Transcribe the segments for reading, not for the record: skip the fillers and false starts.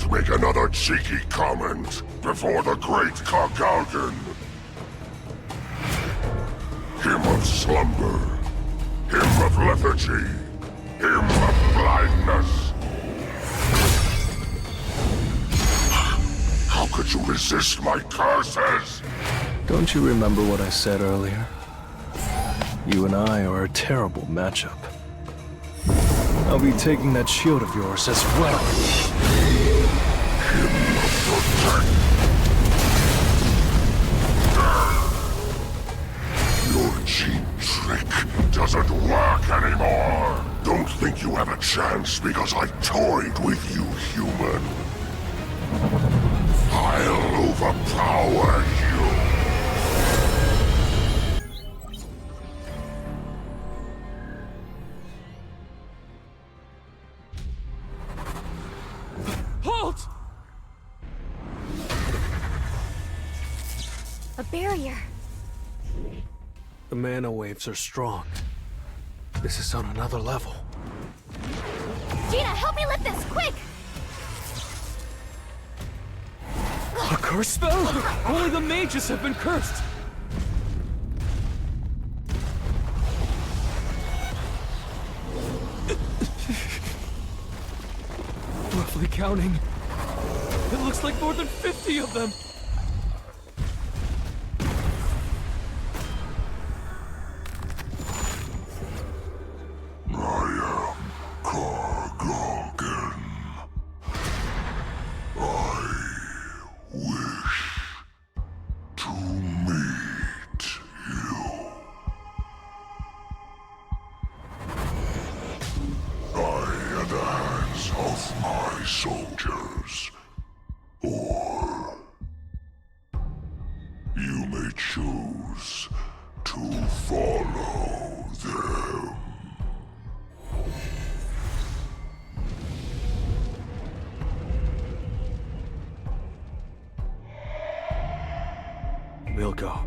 Don't make another cheeky comment before the great Kargalgan. Him of slumber, him of lethargy, him of blindness. How could you resist my curses? Don't you remember what I said earlier? You and I are a terrible matchup. I'll be taking that shield of yours as well. Him of protect. Your cheap trick doesn't work anymore. Don't think you have a chance because I toyed with you, human. I'll overpower you. Halt! A barrier. The mana waves are strong. This is on another level. Gina, help me lift this, quick! A curse spell? Only the mages have been cursed! Roughly counting, it looks like more than 50 of them! I am Kargalgan. I wish to meet you. I at the hands of my soldiers. Or you may choose to follow them. We'll go.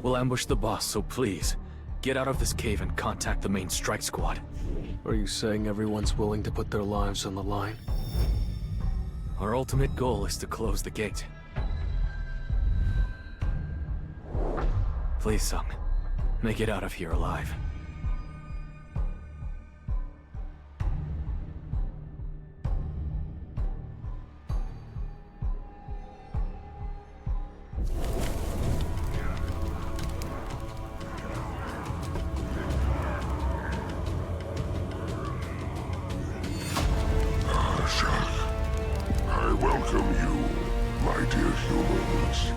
We'll ambush the boss, so please, get out of this cave and contact the main strike squad. Are you saying everyone's willing to put their lives on the line? Our ultimate goal is to close the gate. Please, son, make it out of here alive. I welcome you, my dear humans.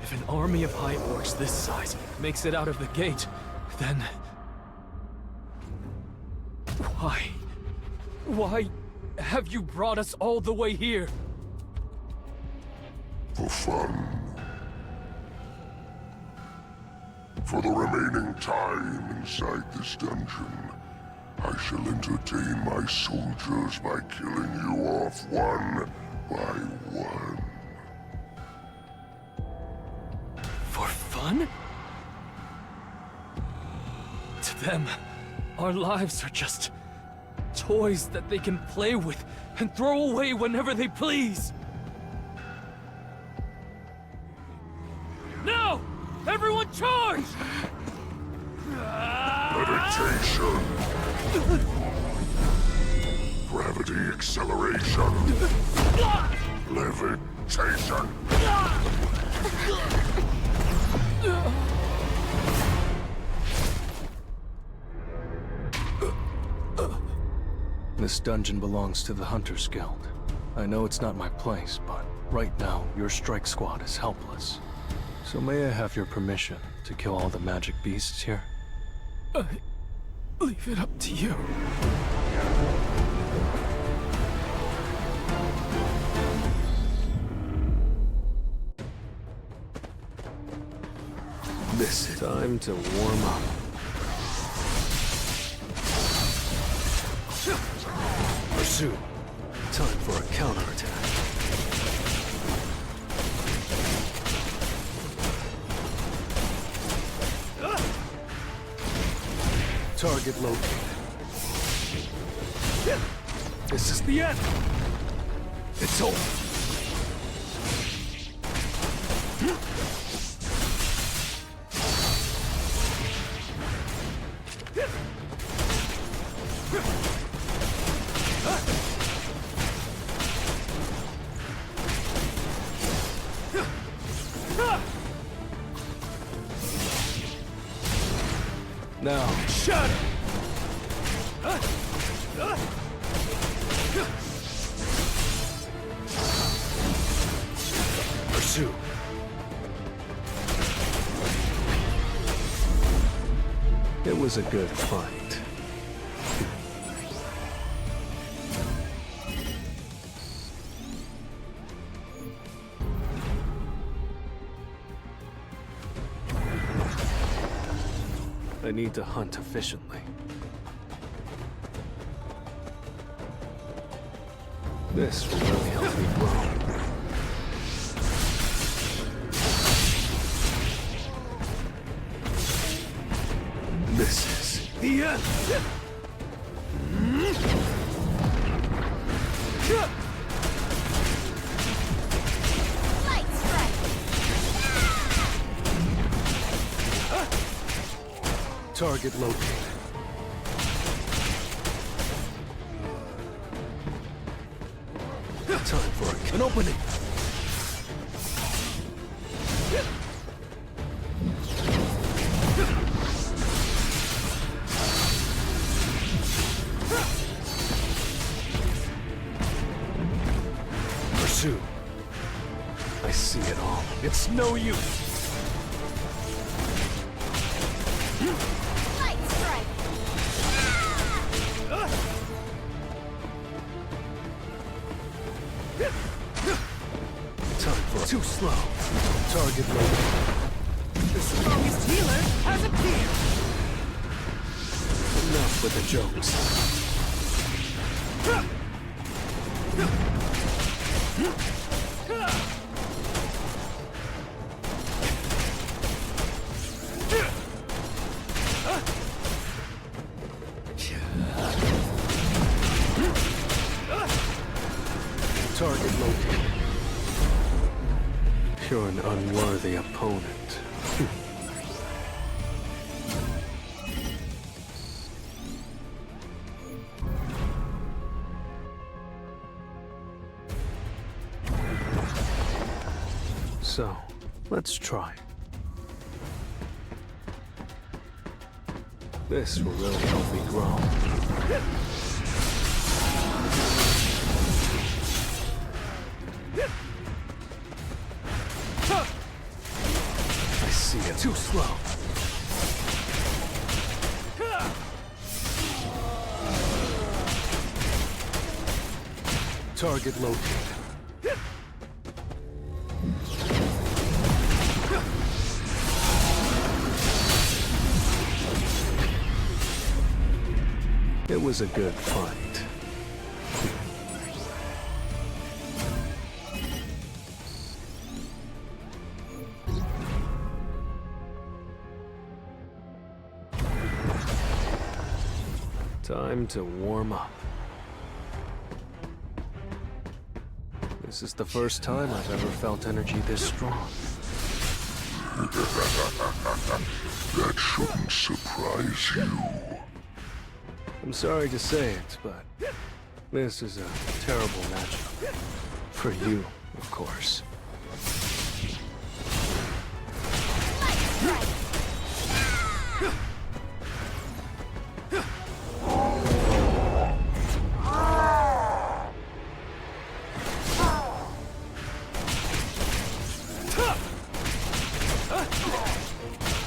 If an army of high orcs this size makes it out of the gate, then... Why have you brought us all the way here? For fun. For the remaining time inside this dungeon, I shall entertain my soldiers by killing you off one by one. For fun? To them, our lives are just toys that they can play with and throw away whenever they please. No! Everyone charge! Meditation. Gravity acceleration. Levitation. This dungeon belongs to the Hunters Guild. I know it's not my place, but right now, your strike squad is helpless. So may I have your permission to kill all the magic beasts here? I leave it up to you. This is time to warm up. Pursue. Time for a counterattack. Target located. This is the end. It's over. Now, shatter! Pursue. It was a good fight. I need to hunt efficiently. This will really help me grow. This is the end. Light strike! Target located. Time for an opening. Pursue. I see it all. It's no use. Light strike! Time for too slow. Target located. The strongest healer has appeared! Enough with the jokes. Target located. You're an unworthy opponent. So, let's try. This will really help me grow. I see it. Too slow. Target located. It was a good fight. Time to warm up. This is the first time I've ever felt energy this strong. That shouldn't surprise you. I'm sorry to say it, but this is a terrible matchup. For you, of course.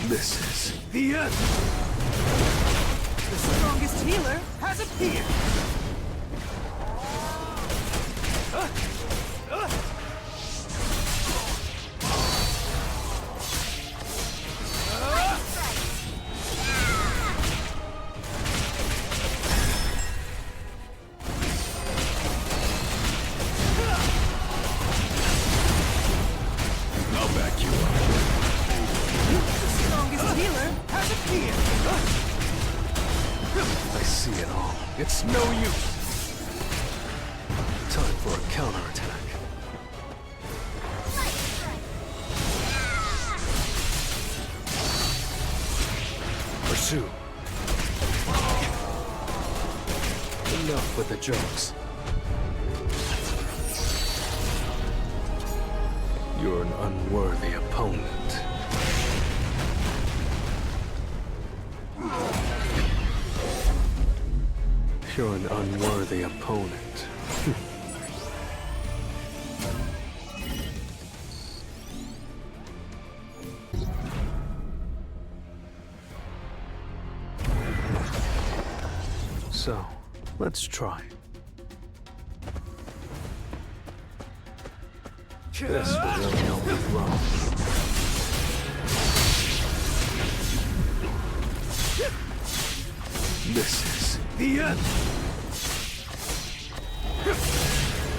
This is the end! The strongest healer has appeared! I'll back you up. The strongest healer has appeared! I see it all. It's no use. Time for a counterattack. Pursue. Enough with the jokes. You're an unworthy opponent. You're an unworthy opponent. So, let's try. This will really help me run. This is the end.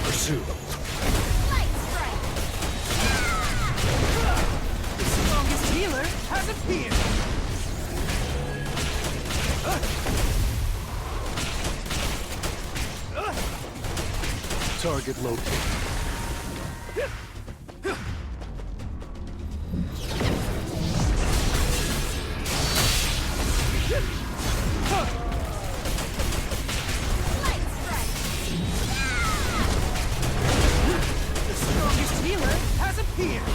Pursue. The strongest healer has appeared. Target located. The strongest healer has appeared.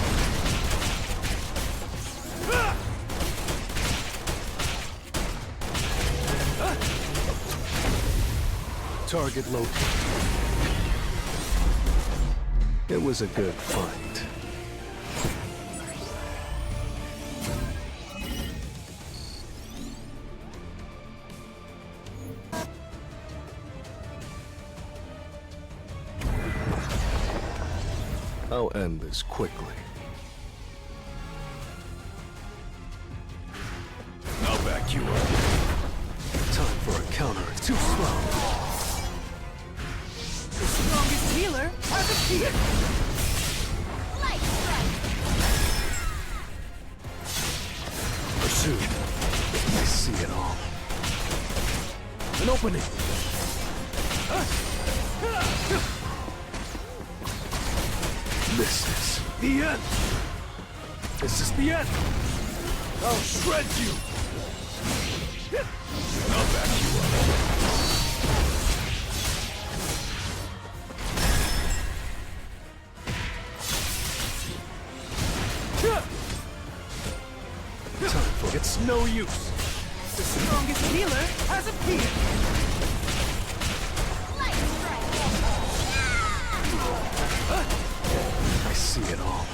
Target located. It was a good fight. I'll end this quickly. I'll back you up. Time for a counter. It's too slow. The strongest healer has appeared. Pursue. I see it all. An opening. This is the end. This is the end. I'll shred you. I'll back you up. Time for it's no use. The strongest healer has appeared. I see it all.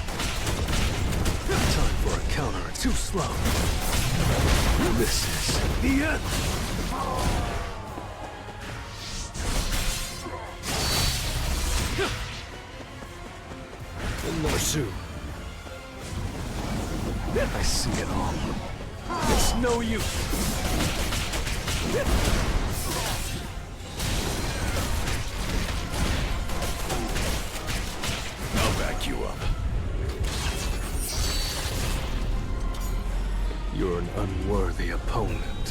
Time for a counter. It's too slow. This is the end. Pursue. I see it all. It's no use. I'll back you up. You're an unworthy opponent.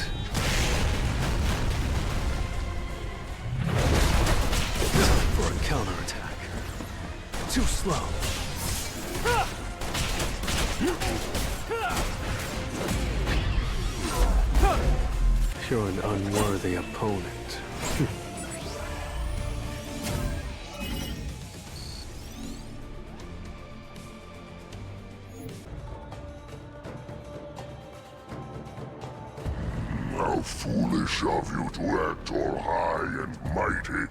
Time for a counterattack. Too slow. You're an unworthy opponent. How foolish of you to act all high and mighty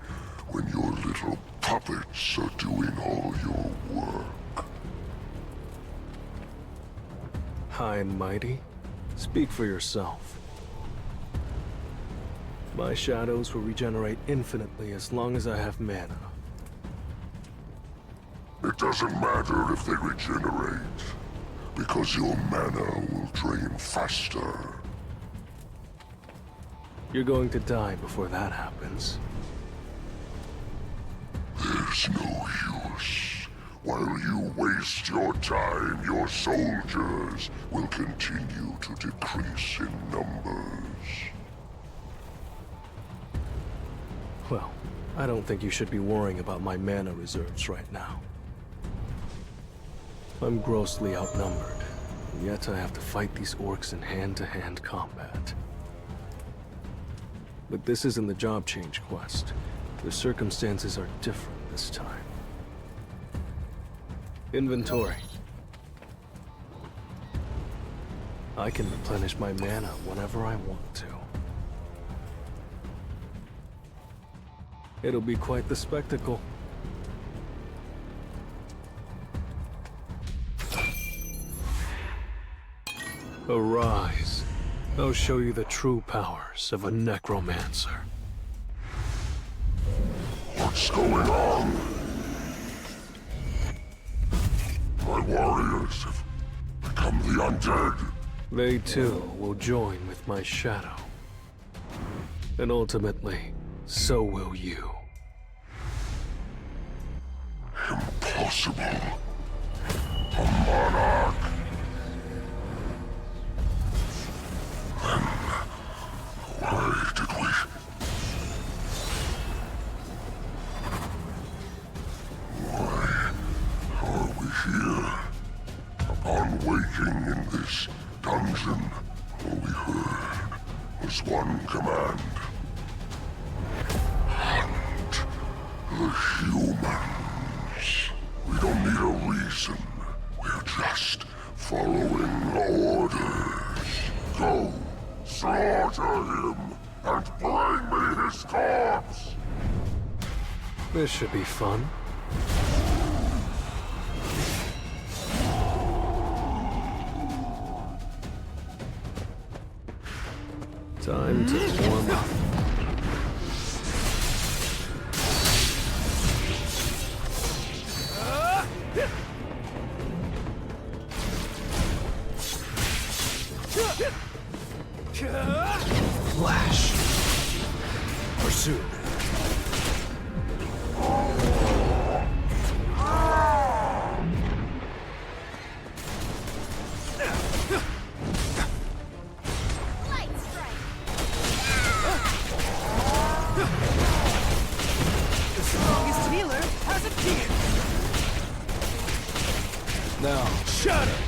when your little puppets are doing all your work. High and mighty? Speak for yourself. My shadows will regenerate infinitely as long as I have mana. It doesn't matter if they regenerate, because your mana will drain faster. You're going to die before that happens. There's no use. While you waste your time, your soldiers will continue to decrease in numbers. Well, I don't think you should be worrying about my mana reserves right now. I'm grossly outnumbered, and yet I have to fight these orcs in hand-to-hand combat. But this isn't the job change quest. The circumstances are different this time. Inventory. I can replenish my mana whenever I want to. It'll be quite the spectacle. Arise. I'll show you the true powers of a necromancer. What's going on? My warriors have become the undead. They too will join with my shadow. And ultimately, so will you. Impossible. A monarch. Then why did we... Why are we here? Upon waking in this dungeon, all we heard was one command. Hunt the humans. We don't need a reason. We're just following orders. Go, slaughter him, and bring me his corpse! This should be fun. Time to warm up. Flash. Pursue. Light strike. The strongest healer has appeared. Now, Shatter!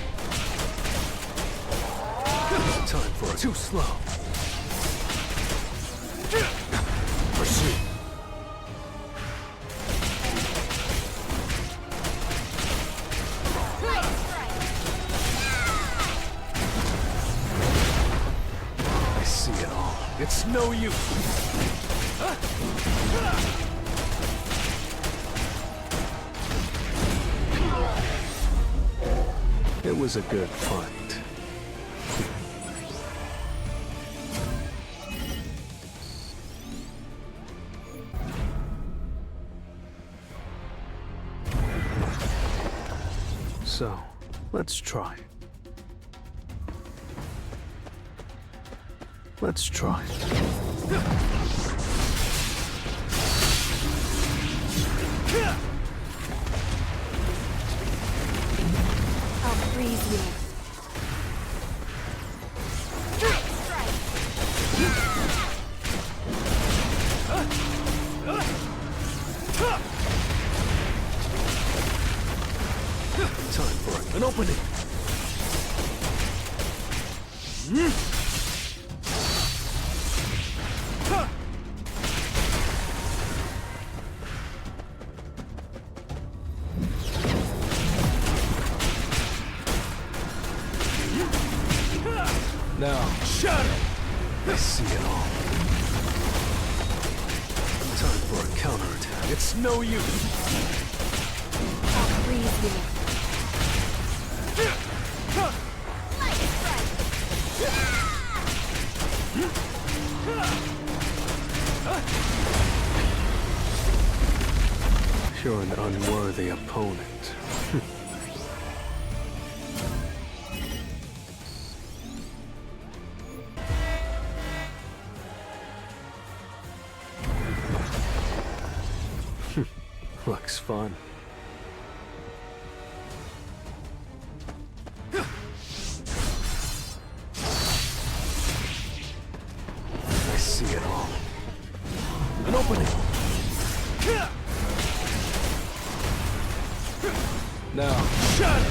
time for it. Too slow. Pursue. Light strike. I see it all. It's no use. It was a good fight. So, let's try. Let's try. I'll freeze you. Light strike. Time for an opening. Now, Shatter! I see it all. Time for a counterattack. It's no use. I'll freeze you. Light strike. You're an unworthy opponent. Looks fun. I see it all. An opening. Shadow!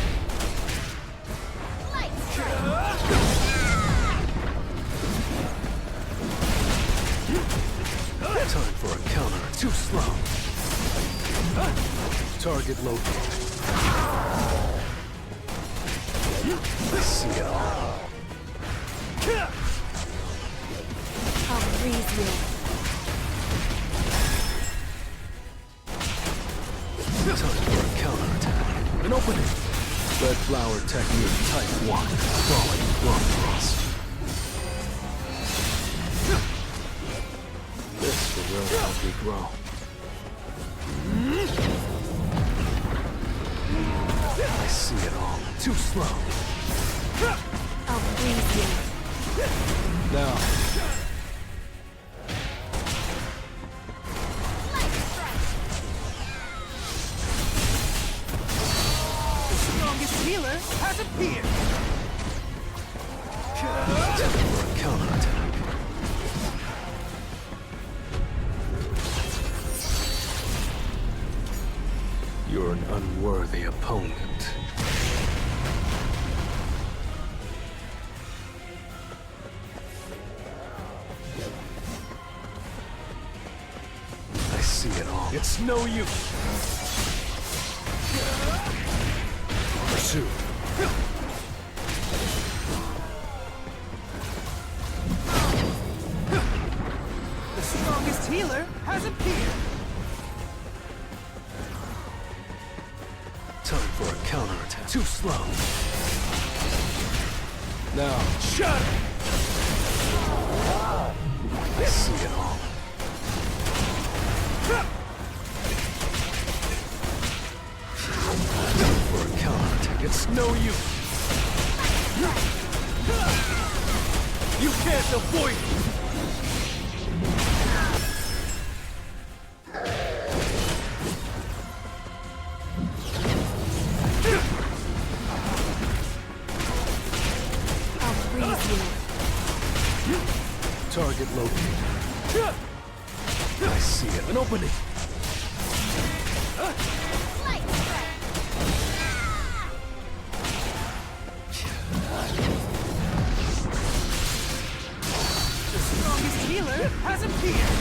Light Time for a counter. Too slow. Target located. I see it all. I'll freeze you. Time for a counterattack. An opening. Red flower technique type 1. Falling blood cross. This will really help me grow. I see it all. Too slow. I'll freeze you. Now, Light strike. The strongest healer has appeared. time for a counterattack. You're an unworthy opponent. I see it all. It's no use. Pursue. The strongest healer has appeared. Time for a counterattack. Too slow. Now, Shadow! I see it all. Time for a counterattack. It's no use. You can't avoid it. I'll freeze you. Target located. I see it. An opening. Light strike. The strongest healer has appeared.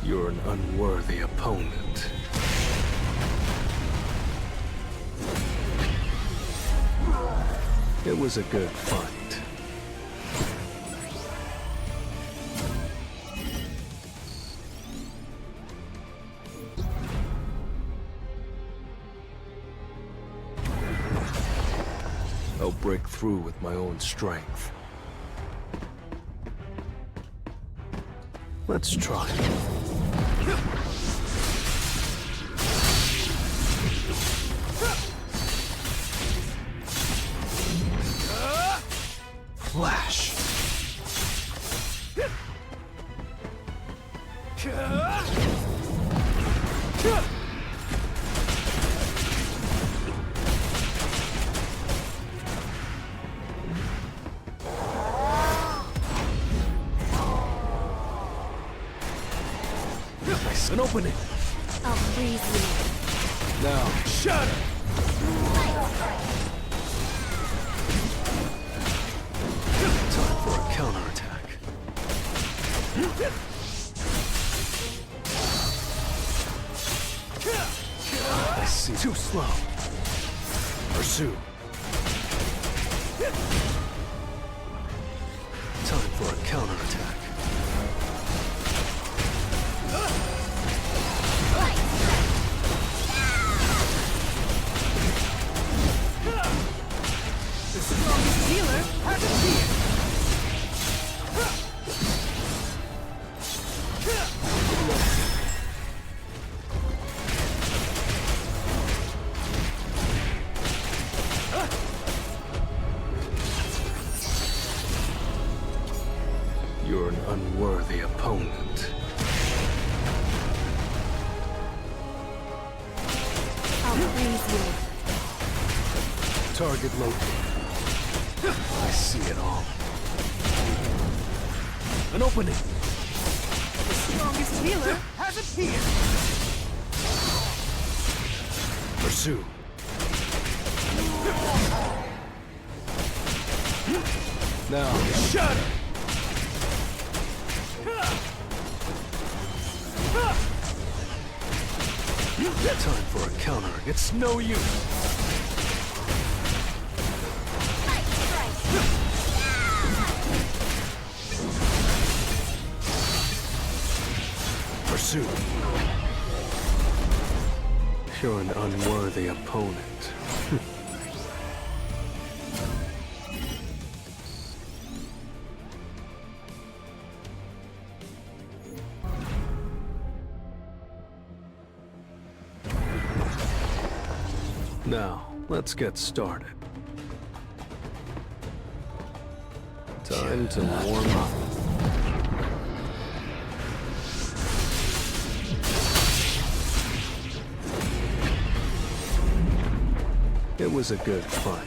You're an unworthy opponent. It was a good fight. I'll break through with my own strength. Let's try. Flash. An opening. I'll freeze you. Now, Shadow! time for a counterattack. I see. Too slow. Pursue. Time for a counterattack. The strongest healer has appeared. You're an unworthy opponent. I'll freeze you. Target located. I see it all. An opening. The strongest healer has has appeared! Pursue. Now, Shudder! time for a counter. It's no use. Light strike. Pursue. You're an unworthy opponent. Now, let's get started. Time to warm up. It was a good fight.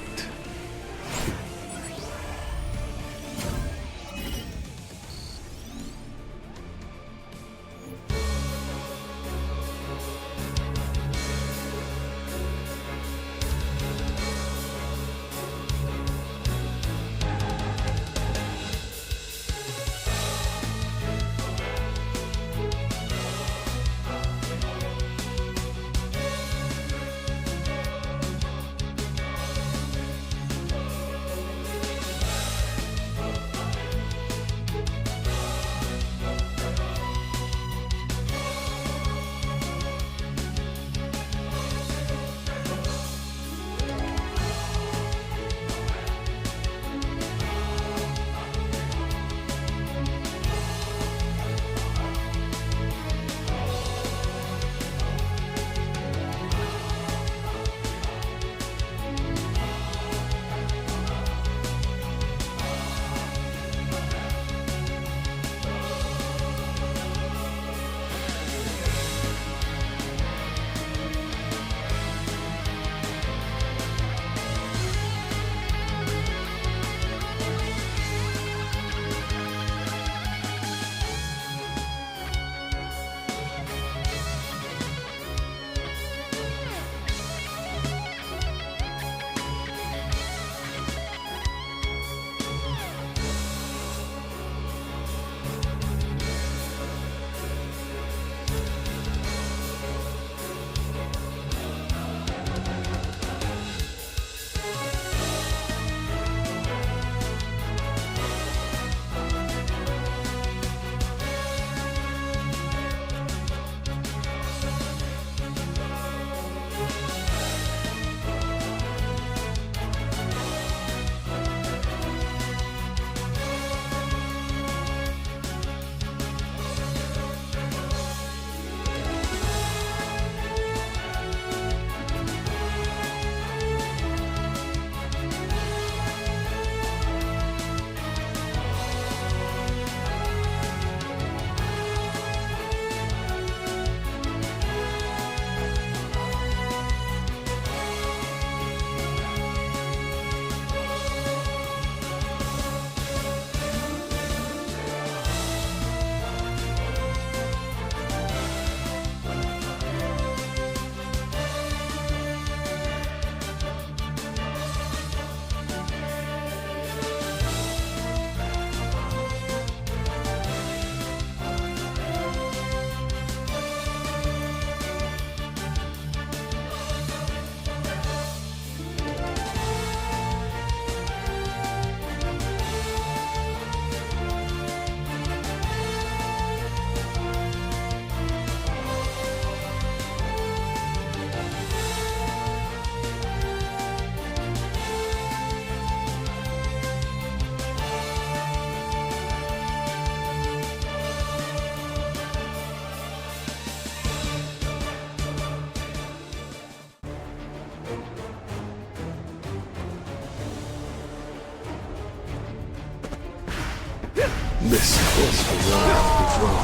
This is beyond control.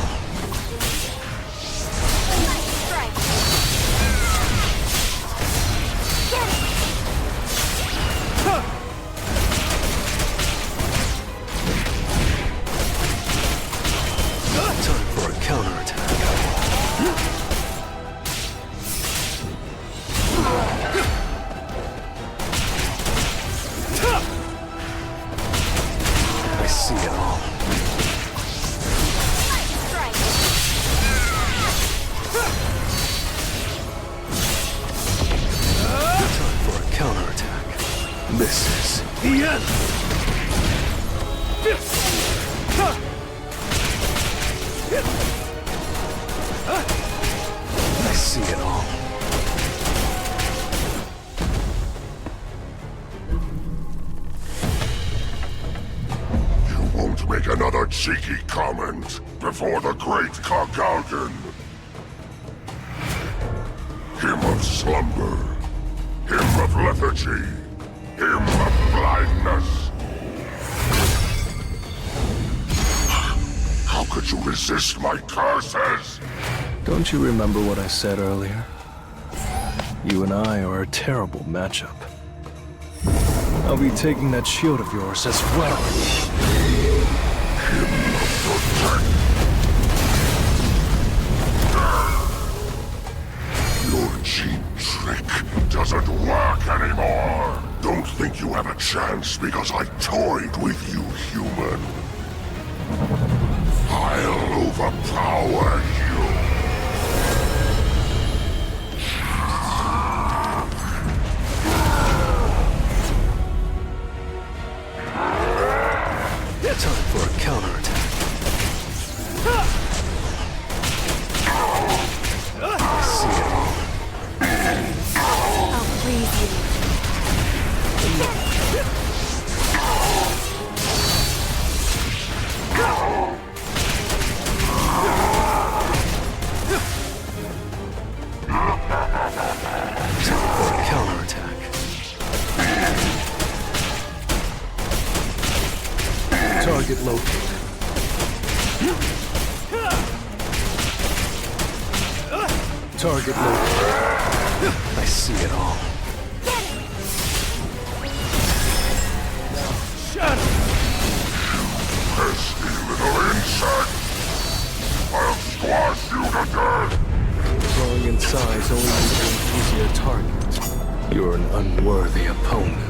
Light strike. Get it. Time for a counterattack. misses. The end! I see it all. You won't make another cheeky comment before the great Kargalgan. Him of slumber, him of lethargy, him of blindness. How could you resist my curses? Don't you remember what I said earlier? You and I are a terrible matchup. I'll be taking that shield of yours as well. Your cheap trick doesn't work anymore. Don't think you have a chance because I toyed with you, human. I'll overpower you. Time for a counterattack. I see it all. I'll freeze you. Time for a counterattack. Target located. Target located. I see it all. Pesky little insect! I'll squash you to death! Growing in size only makes you an easier target. You're an unworthy opponent.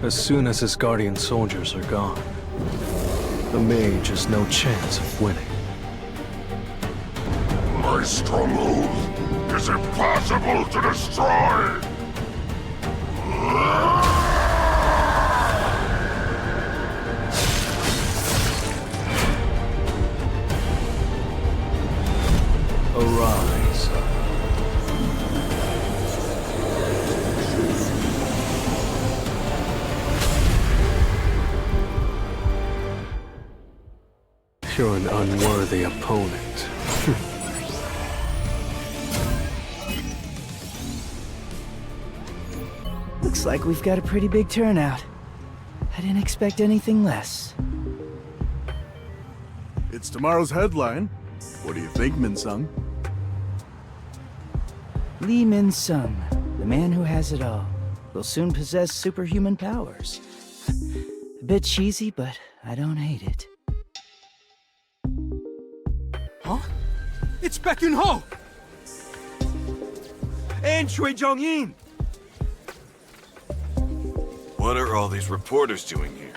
As soon as his guardian soldiers are gone, the mage has no chance of winning. My stronghold is impossible to destroy! Arise. You're an unworthy opponent. Looks like we've got a pretty big turnout. I didn't expect anything less. It's tomorrow's headline. What do you think, Min-sung? Lee Min-sung, the man who has it all, will soon possess superhuman powers. A bit cheesy, but I don't hate it. Huh? It's Baek Yun-ho! And Choi Jong-in! What are all these reporters doing here?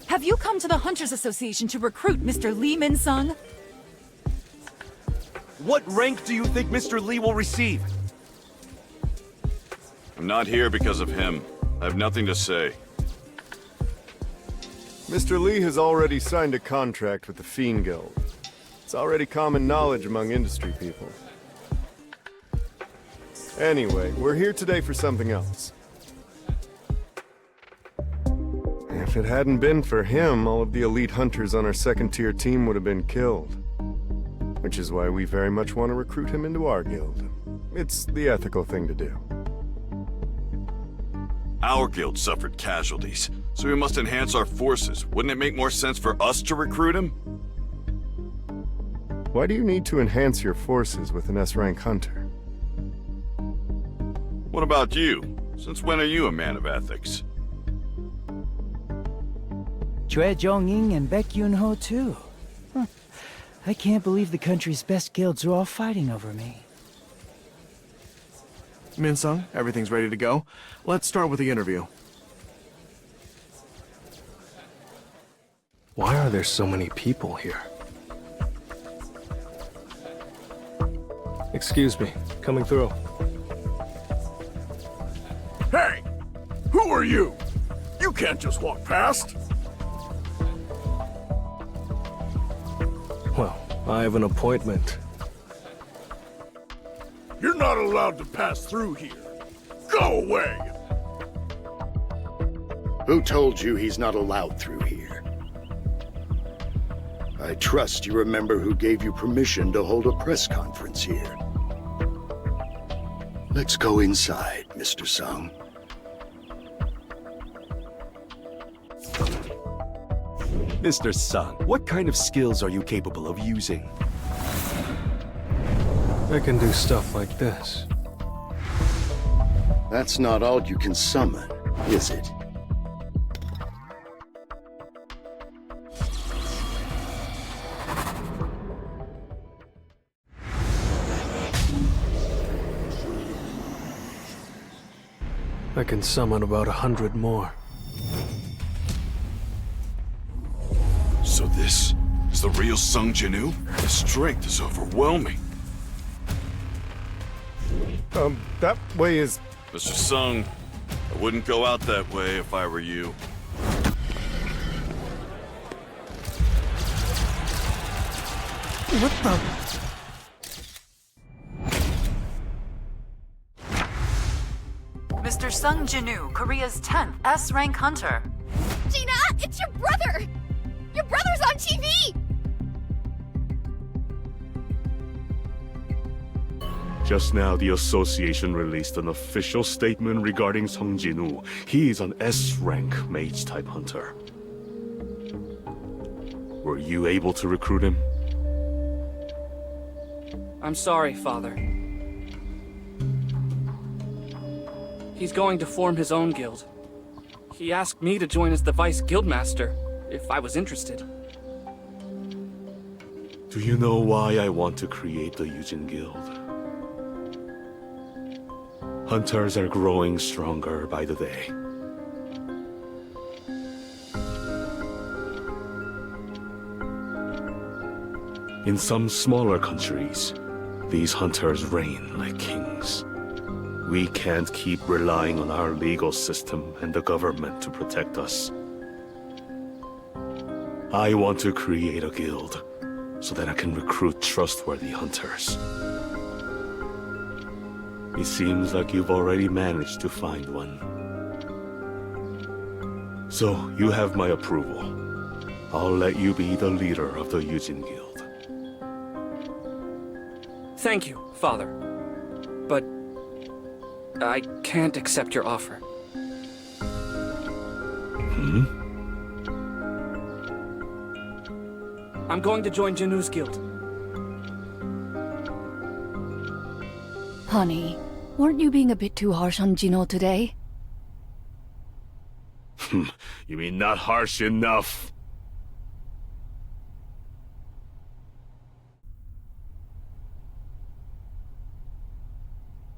Have you come to the Hunters Association to recruit Mr. Lee Min-sung? What rank do you think Mr. Lee will receive? I'm not here because of him. I have nothing to say. Mr. Lee has already signed a contract with the Fiend Guild. It's already common knowledge among industry people. Anyway, we're here today for something else. If it hadn't been for him, all of the elite hunters on our second-tier team would have been killed. Which is why we very much want to recruit him into our guild. It's the ethical thing to do. Our guild suffered casualties, so we must enhance our forces. Wouldn't it make more sense for us to recruit him? Why do you need to enhance your forces with an S-rank hunter? What about you? Since when are you a man of ethics? Chue Zhongying and Baek Yun-ho too. Huh. I can't believe the country's best guilds are all fighting over me. Min-sung, everything's ready to go. Let's start with the interview. Why are there so many people here? Excuse me, coming through. Hey! Who are you? You can't just walk past! Well, I have an appointment. You're not allowed to pass through here. Go away! Who told you he's not allowed through here? I trust you remember who gave you permission to hold a press conference here. Let's go inside, Mr. Sung. Mr. Sung, what kind of skills are you capable of using? I can do stuff like this. That's not all you can summon, is it? I can summon about 100 more. So this is the real Sung Jinwoo? His strength is overwhelming. That way is... Mr. Sung, I wouldn't go out that way if I were you. What the... Mr. Sung Jinwoo, Korea's 10th S-rank hunter. Gina, it's your brother! Your brother's on TV! Just now, the association released an official statement regarding Sung Jinwoo. He is an S-rank mage-type hunter. Were you able to recruit him? I'm sorry, Father. He's going to form his own guild. He asked me to join as the Vice Guildmaster, if I was interested. Do you know why I want to create the Yujin Guild? Hunters are growing stronger by the day. In some smaller countries, these hunters reign like kings. We can't keep relying on our legal system and the government to protect us. I want to create a guild so that I can recruit trustworthy hunters. It seems like you've already managed to find one. So, you have my approval. I'll let you be the leader of the Yujin Guild. Thank you, Father. But I can't accept your offer. Hmm? I'm going to join Jinwoo's guild. Honey, weren't you being a bit too harsh on Jinwoo today? You mean not harsh enough?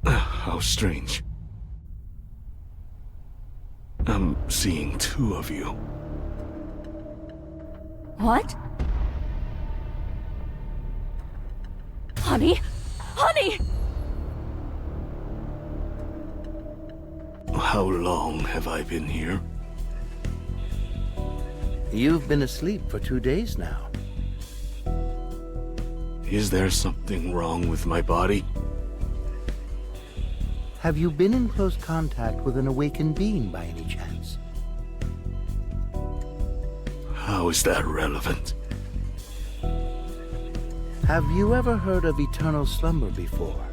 How strange. I'm seeing two of you. What? Honey? Honey! How long have I been here? You've been asleep for 2 days now. Is there something wrong with my body? Have you been in close contact with an awakened being by any chance? How is that relevant? Have you ever heard of eternal slumber before?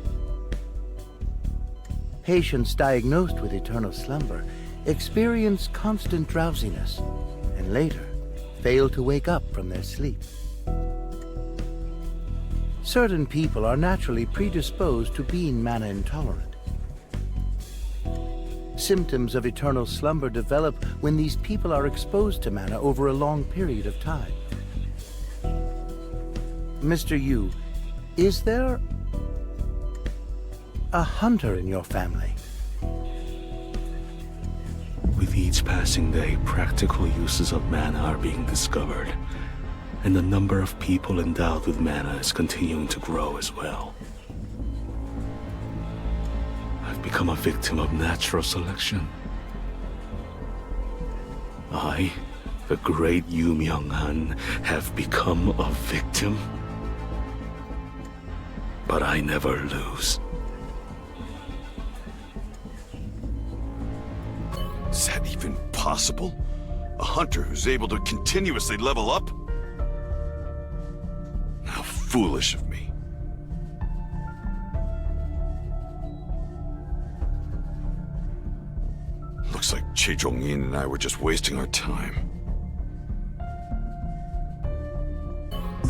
Patients diagnosed with eternal slumber experience constant drowsiness and later fail to wake up from their sleep. Certain people are naturally predisposed to being mana intolerant. Symptoms of eternal slumber develop when these people are exposed to mana over a long period of time. Mr. Yu, is there a hunter in your family? With each passing day, practical uses of mana are being discovered, and the number of people endowed with mana is continuing to grow as well. I've become a victim of natural selection. I, the great Yu Myung-han, have become a victim. But I never lose. Is that even possible? A hunter who's able to continuously level up? How foolish of me. Looks like Che Zhongyin and I were just wasting our time.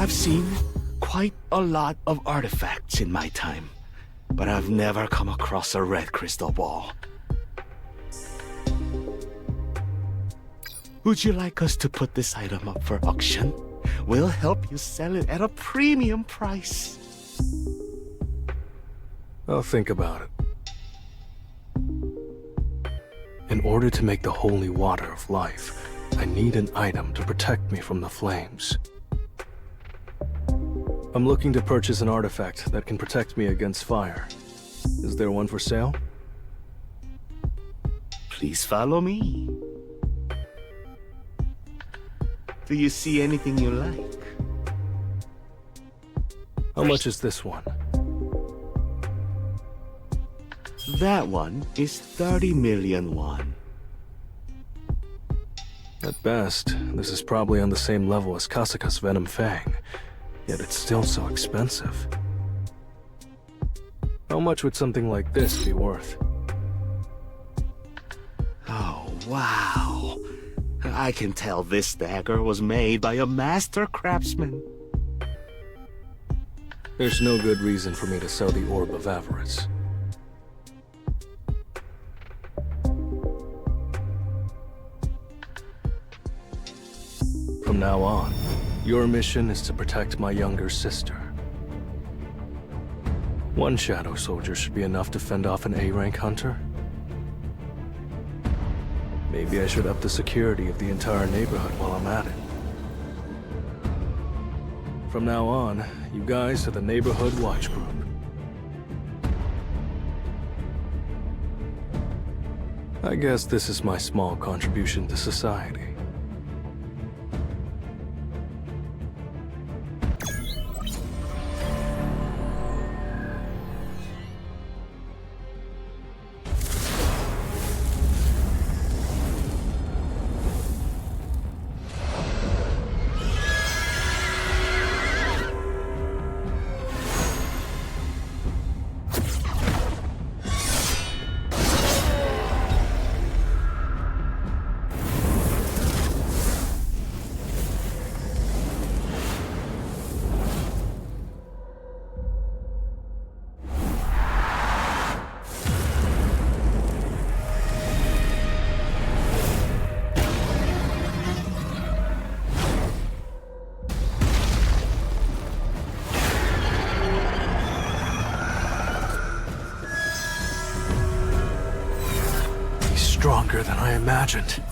I've seen quite a lot of artifacts in my time, but I've never come across a red crystal ball. Would you like us to put this item up for auction? We'll help you sell it at a premium price. I'll think about it. In order to make the holy water of life, I need an item to protect me from the flames. I'm looking to purchase an artifact that can protect me against fire. Is there one for sale? Please follow me. Do you see anything you like? How much is this one? That one is 30 million won. At best, this is probably on the same level as Kasaka's Venom Fang, yet it's still so expensive. How much would something like this be worth? Oh, wow. I can tell this dagger was made by a master craftsman. There's no good reason for me to sell the Orb of Avarice. From now on, your mission is to protect my younger sister. One Shadow Soldier should be enough to fend off an A-rank hunter. Maybe I should up the security of the entire neighborhood while I'm at it. From now on, you guys are the Neighborhood Watch Group. I guess this is my small contribution to society. Stronger than I imagined.